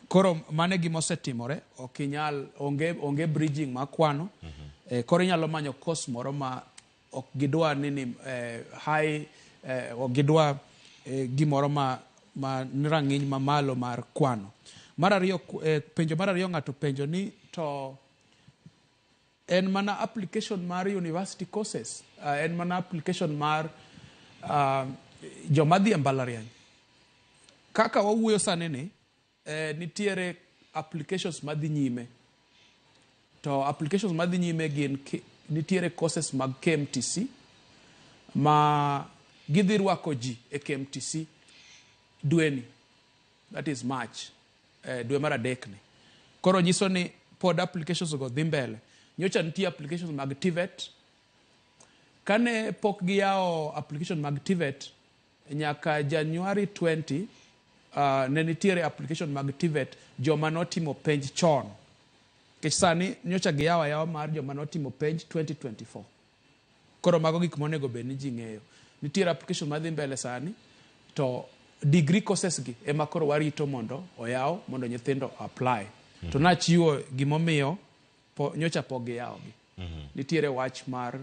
koro mane gima osetimore ok inyal onge bridging makwano. Koro inyalo manyo course moro ma ok gidwa nini high ok gidwa gimoro ma rang'iny mamalo mar kwano. Mar ariyo penjo mar ariyo ng'ato penjo ni to en mana application mar university courses, en mana application mar joma dhi e mbalariany. Kaka wawuoyo sani ni nitiere applications madhi nyime. To applications madhi nyime gin nitiere courses mag KMTC ma gidhi rwako ji e KMTC dweni, that is March, dwe mar adek ni. Koro nyiso ni pod applications go dhi mbele. Nyocha nitie applications mag TVET. Kane pok giyawo application mag TVET nyaka January 20 ne nitiere application mag TVET joma notimo penj chon. Kech sani nyocha giyawo yawa mar joma notimo penj 2024. Koro mago gik monego bed ni ji ng'eyo. Nitiere application madhi mbele sani to degree courses gi ema koro warito mondo oyaw mondo nyithindo apply. To nachiwo gimomiyo nyocha pok giyawo gi. Nitiere wach mar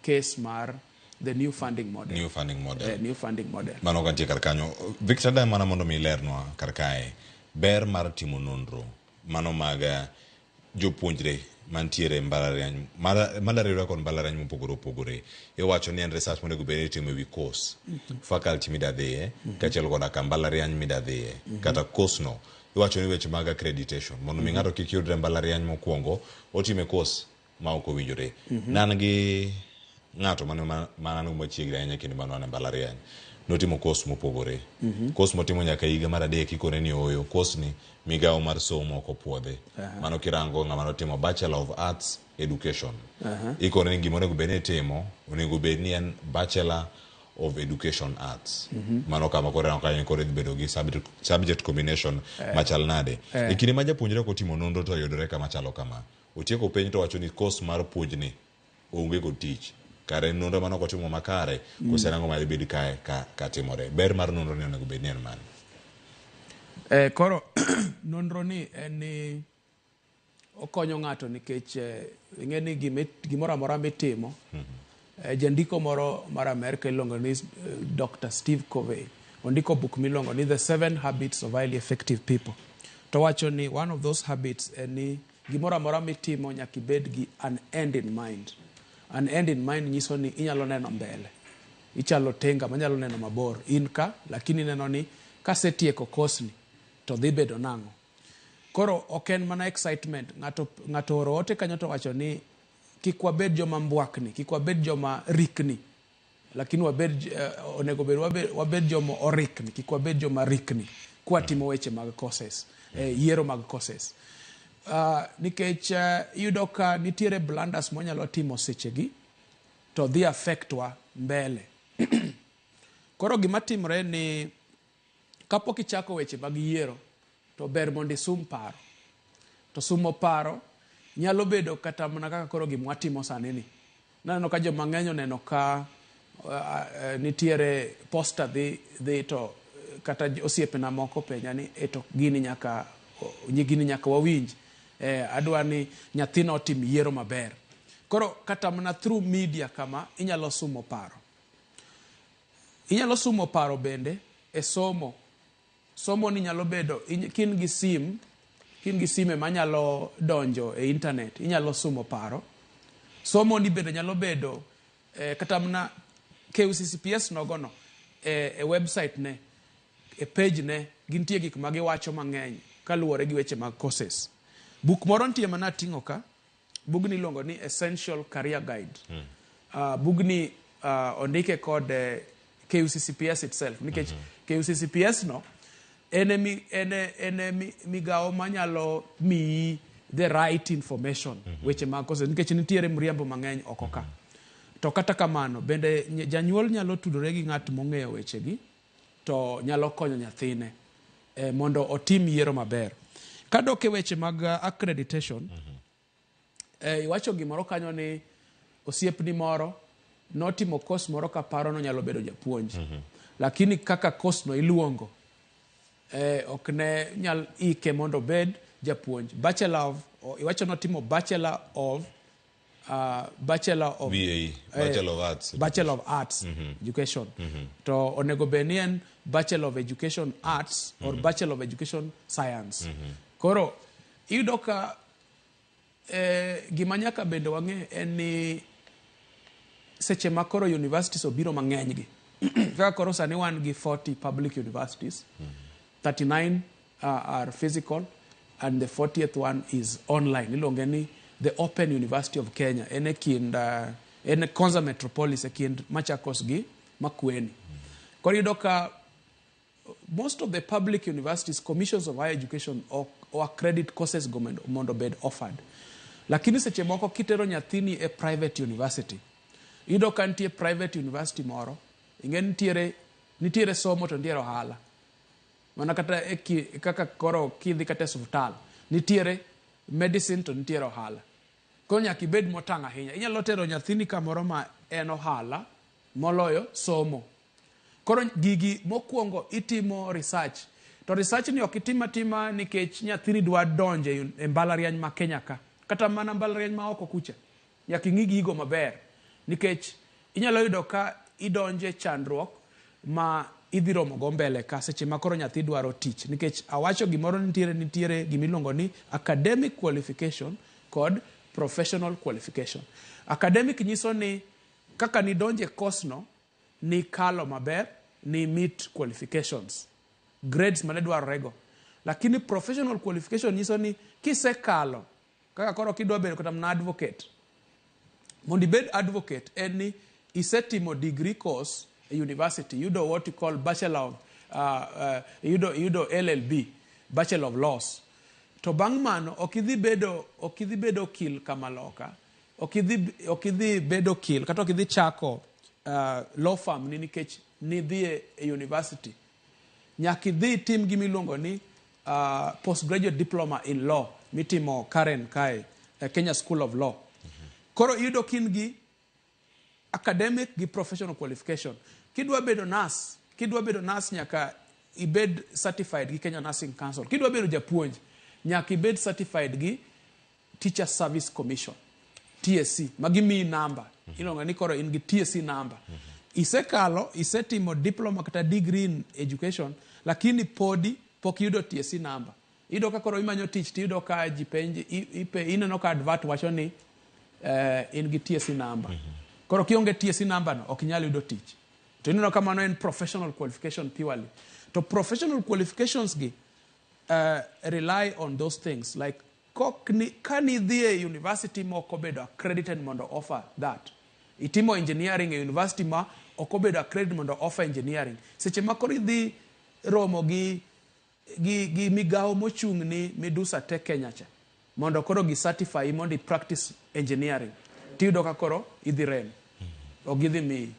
case mar the new funding model. New funding model. Mano kantie kar kanyo. Victor da mana mondo mi lernwa kar kae. Ber mar timo nonro. Mano mag jopuonjre mantiere mbalariany. Malariyo kon mbalariany mopogore opogore. Iwacho ni en research monego bed ni timo wi course. Faculty midadhiye, kachiel koda ka mbalariany midadhiye. Kata course no. Iwacho ni weche mag accreditation. Mondo mi ng'ato kik yudre mbalariany mokwongo, otime course ma ok owinjore. Nan gi ng'ato mano machiegni ahinya kendo mano mbalariany. Notimo course mopogore. Course motimo nyaka higa mar adek ikone ni oyo. Course ni migawo mar somo ok opuodhe. Mano kirango ng'ama notimo Bachelor of Arts Education. Ikone ni gimonego bed ni timo, onego bed ni en Bachelor of Education Arts. Mano kama kore bedo gi subject combination machal nade. Ikini ma japuonjre ko timo nonro to yudore kama chalo kama. Otieko penj to wacho ni course mar puonj ni onge go tich. kare nonro mano kotimo makare koserango ma ibed kae ka timore ber mar nonro ni onego bed ni en mano. Koro nonro ni en ni okonyo ng'ato nikech ing'e ni gimoro amora mitimo jandiko moro mar Amerika iluongo ni Dr. Steve Covey ondiko book miluongo ni The 7 Habits of Highly Effective People. To wacho ni one of those habits en ni gimoro amora mitimo nyaka ibed gi an end in mind. An end in mind nyiso ni inyalo neno mbele. Ichalo tenga manyalo neno mabor in ka lakini neno ni kasetieko kosni to dhi bedo nang'o. Koro ok en mana excitement ng'ato oro ote kanyo to wacho ni kik wabed joma mbwakni, kik wabed joma rikni, lakini onego wabed joma orikni, kik wabed joma rikni kwa timo weche mag courses, yiero mag courses. Nikech yudo ka nitiere blunders monyalo timo sechegi to dhi affect wa mbele. Koro gima timre ni kapok ichako weche mag yiero to ber mondo isum paro. To sumo paro nyalo bedo kata mana kaka koro gima watimo sani ni. Naneno ka joma ng'eny oneno ka nitiere posta dhi to kata osiepena moko penja ni to gini nyaka wawinj. Adwa ni nyathina otim yiero maber. Koro kata mana through media kama inyalo sumo paro. Inyalo sumo paro bende e somo. Somo ni nyalo bedo kin gi sime manyalo donjo e internet inyalo sumo paro. Somo ni bende nyalo bedo kata mana KUCCPS nogono e website ne e page ne gintie gik ma giwacho mang'eny kaluwore gi weche mag courses. Buk moro nitie mana ting'o ka bugni iluongo ni Essential Career Guide. Bugni ondike kod KUCCPS itself nikech KUCCPS no ene migawo manyalo miyi the right information weche mag courses nikech nitiere mriambo mang'eny oko ka. To kata kamano bende janyuol nyalo tudore gi ng'at mong'eyo wechegi to nyalo konyo nyathine mondo otim yiero maber. Kadok e weche mag accreditation iwacho gimoro kanyo ni osiepni moro notimo course moro kaparo no nyalo bedo japuonj. Lakini kaka course no iluongo ok ne nyal ike mondo bed japuonj. Iwacho notimo Bachelor of BAE, Bachelor of Arts. Bachelor of Arts Education. To onego be ni en Bachelor of Education Arts or Bachelor of Education Science. Koro iyudo ka gima nyaka bende wang'e en ni seche ma koro universities obiro mang'eny gi. Kaka koro sani wan gi 40 public universities. 39 are physical and the 40th one is online. Ilonge ni the Open University of Kenya. Ene Konza Metropolis kind Machakos gi Makueni. Koro iyudo ka most of the public universities, commissions of higher education or accredit courses mondo bed offered. Lakini seche moko kitero nyathini e private university. Iyudo ka nitie private university moro. Ing'e nitiere somo to nitiere ohala. Mana kata kaka koro kidhi kata hospital. Nitiere medicine to nitiere ohala. Koro nyaka ibed motang' ahinya. Inyalo tero nyathini kamoro ma en ohala moloyo somo. Koro gigi mokwongo itimo research. To research ni ok itim atima nikech nyathini dwa donje e mbalariany ma Kenya ka. Kata mana mbalariany ma oko kucha. Nyaka ing'i gigo maber. Nikech inyalo yudo ka idonje chandruok ma idhi romo go mbele ka seche ma koro nyathi dwaro tich. Nikech awacho gimoro nitiere gimiluongo ni academic qualification kod professional qualification. Academic nyiso ni kaka ni donje course no ni kalo maber ni meet qualifications. Grades mane dwarorego. Lakini professional qualification nyiso ni kisekalo kaka koro kidwa bedo kata mana advocate. Mondo ibed advocate en ni isetimo degree course a university, you do what you call Bachelor of you do LLB, Bachelor of Laws. To bang' mano okidhi bedo kil kamaloka, okidhi bedo kil kata okidhi chako law firm ni nikech nidhi e university. Nyaka idhi tim gimiluongo ni postgraduate diploma in law mitimo Karen kae Kenya School of Law. Koro iyudo kin gi academic gi professional qualification. Kidwa bedo nurse nyaka ibed certified gi Kenya Nursing Council. Kidwa bedo japuonj nyaka ibed certified gi Teacher Service Commission, TSC, magimi number. Ilonga ni koro in gi TSC number. Isetimo diploma kata degree in education, lakini pok yudo TSC number. Ido ka koro imanyo tich ti ido ka jipenji ineno ka advert wacho ni in gi TSC number. Koro kionge TSC number no ok nyal yudo tich. To ineno kama no en professional qualification purely. To professional qualifications gi rely on those things like kani dhie university mo kobedo accredited mondo offer that. Itimo engineering e university ma okobedo accredited mondo offer engineering. Seche makoro idhi romo gi migao mochung ni Medusa Tech Kenya cha mondo koro gi certify mondo practice engineering. Tiyudo ka koro idhi rem. O gidhi mi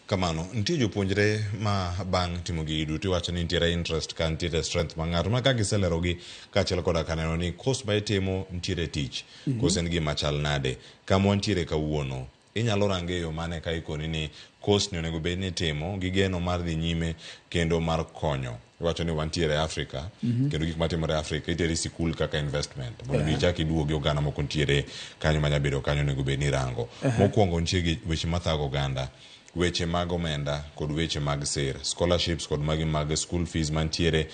kamano nitie jopuonjre ma bang' timo gi duto wacho ni nitiere interest ka nitiere strength ma ng'ato ma ka giselero gi kaachiel koda kaneno ni course ma itimo nitiere tich course en gima chal nade kama nitiere kawuono inyalo range yo mane ka ikoni ni course ni onego bed ni timo gi geno mar dhi nyime kendo mar konyo. Wacho ni wantiere Africa kendo gik matimore Africa iteri sikul kaka investment mondo ichak iduogi oganda moko nitiere kanyo manya bedo kanyo onego bed ni rango. Mokwongo nitie weche mathago oganda, weche mag omenda kod weche mag sir, scholarships kod mag school fees mantiere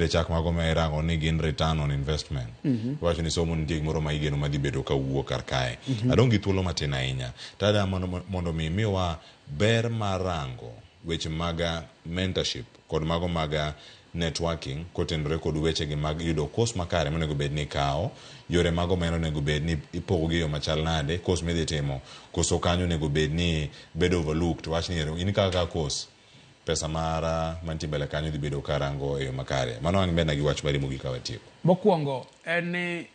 chak mag omenda rango ni gin return on investment. Wacho ni somo nitie gimoro ma igeno madhi bedo ka wuok kar kae. Adong gi thuolo matin ahinya tada mondo miwa ber mar rango weche mag mentorship kod mago mag networking kotenore kod weche gi mag yudo course makare monego bed ni kao, yore mago meno nego bed ni ipogo gi yo machal nade, course midhi timo koso kanyo nego bed ni bedo overlooked. Wach ni in kaka course pesa mara mantibele kanyo dhi bedo karango e yo makare. Mano ang' benda gi wach bari mugi ka watieko. Mokwongo en ni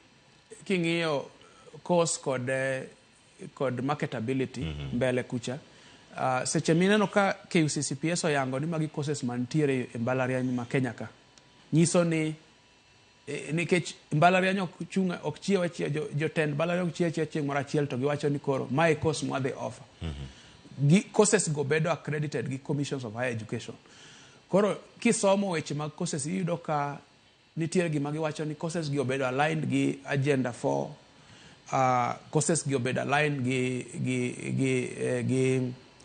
king'iyo course kod marketability mbele kucha. Seche mineno ka KUCCPS oyango ni magi courses mantiere e mbalariany ma Kenya ka. Nyiso ni nikech mbalariany ok chiewa jotend mbalariany ok chiewa chieng' moro achiel to giwacho ni koro my course mwa the offer. Courses go bedo accredited gi Commissions of Higher Education. Koro kisomo weche mag courses iyudo ka nitiere gima giwacho ni courses gi obedo aligned gi Agenda 4, courses gi obedo aligned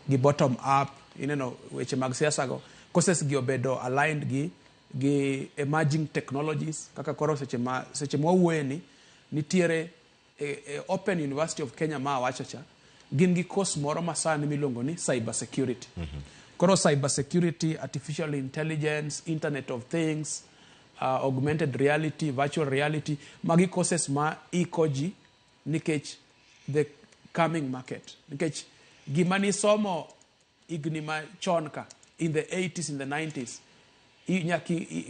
gi bottom up, ineno weche mag siasa go, courses gi obedo aligned gi emerging technologies kaka koro seche mwawuoye nitiere Open University of Kenya ma wacho cha gin gi course moro masani miluongo ni cyber security. Koro cyber security, artificial intelligence, internet of things, augmented reality, virtual reality, magi courses ma ikoji nikech the coming market. Nikech gima ni somo igni ma chon ka in the 80s, in the 90s,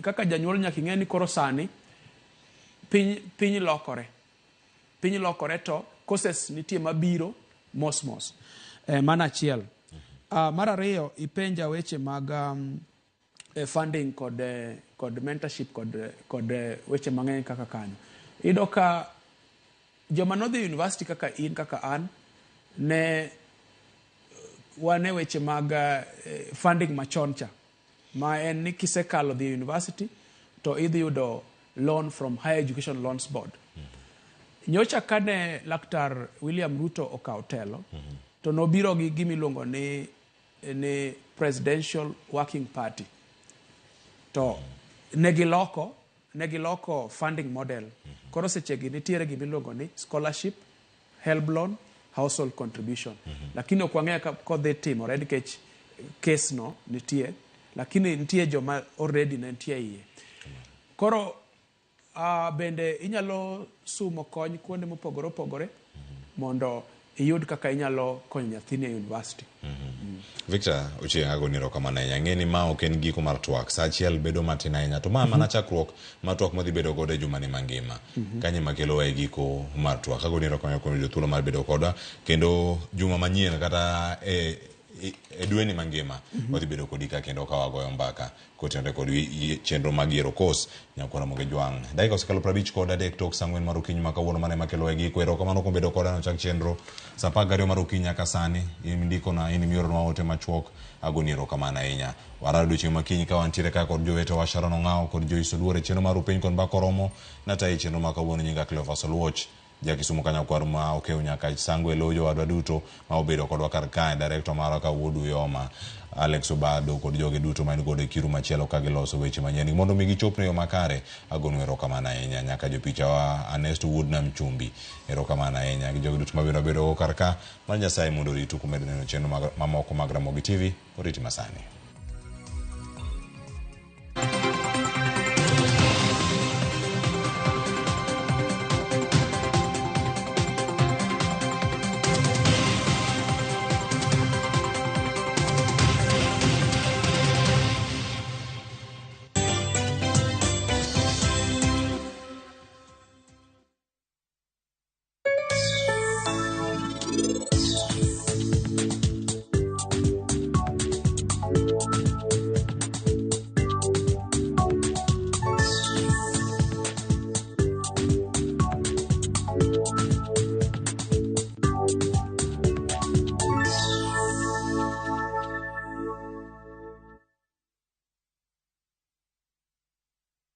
kaka janyuol nyaki ng'eni koro sani piny lokore to courses nitie mabiro mos. Mana achiel. Mar ariyo ipenja weche mag funding kod mentorship kod weche mang'eny kaka kanyo. Ido ka joma nodhi university kaka in kaka an ne wane weche mag funding machon cha ma en ni kisekalo the university to idhi yudo loan from Higher Education Loans Board. Nyocha kane Laktar William Ruto okawo telo to nobiro gi gimiluongo ni Presidential Working Party to negiloko funding model. Koro sechegi nitiere gimiluongo ni scholarship, help loan, household contribution. Lakini okwang'eya kodhi timore nikech case no nitie, lakini nitie joma already nitie iye. Koro bende inyalo sumo kony kuonde mopogore opogore mondo iyud kaka inyalo konyo nyathini e university. Victor Ochieng' agoniro kamano ahinya. Ng'eni ma ok en giko mar twak, sa achiel bedo matin ahinya to mana chakruok mar twak modhi bedo godo e jumani mangima. Kanye makelo e giko mar twak. Agoniro kamano kuom jothuolo mar bedo koda kendo juma manyien kata dweni mangima odhi bedo kodi ka kendo ka wagoyo mbaka kotenore kod chenro mag yiero kos nyakwana Ramogi Jwang. Dakika osekalo 53 tok saa 4 mar okinyi ma kawuono mane makelo gi kwero kamano kuom bedo koda no chak chenro saa 12 mar okinyi nyaka sani indiko na in mioro ote machuok agoni erokamano ahinya. Warado odiochieng' makinyi ka wantiere ka kod jowete wa Sharon Ong'aw kod Joyce Oluore chenro mar Upeny kod mbaka oromo na tayi chenro ma kawuono nyinga Cleophas Oluoch Jakisumo kanyakwar ma okeo nyaka Sangwe Lojo wadwa duto ma obedo kodwa kar kae, director mara ka Wuodu Yoma, Alex Obado kod joge duto ma godo kiru machielo ka giloso weche manyien mondo mi gichopne yo makare. Agonu erokamano ahinya nyaka jopicha wa Ernest Wood na Mchumbi, erokamano ahinya gi joge duto ma biro bedo kar ka. Mar Nyasaye mondo ritu kumedo neno chenro mamoko mag Ramogi TV. Oriti masani.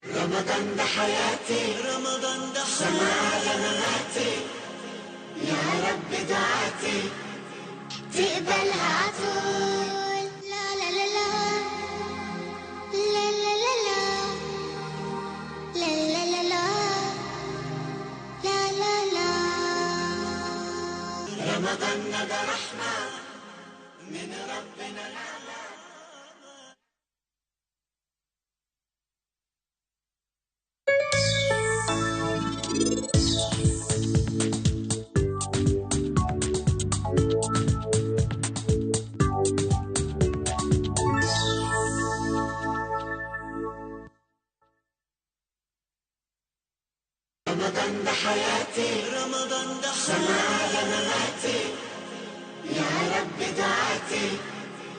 رمضان ده حياتي رمضان ده حياتي سمع مماتي يا رب دعاتي تقبلها عطول لا لا لا لا لا لا لا لا لا لا لا لا لا لا رمضان ده رحمة من ربنا الأعلى. رمضان ده حياتي رمضان ده سمع مماتي يا رب دعاتي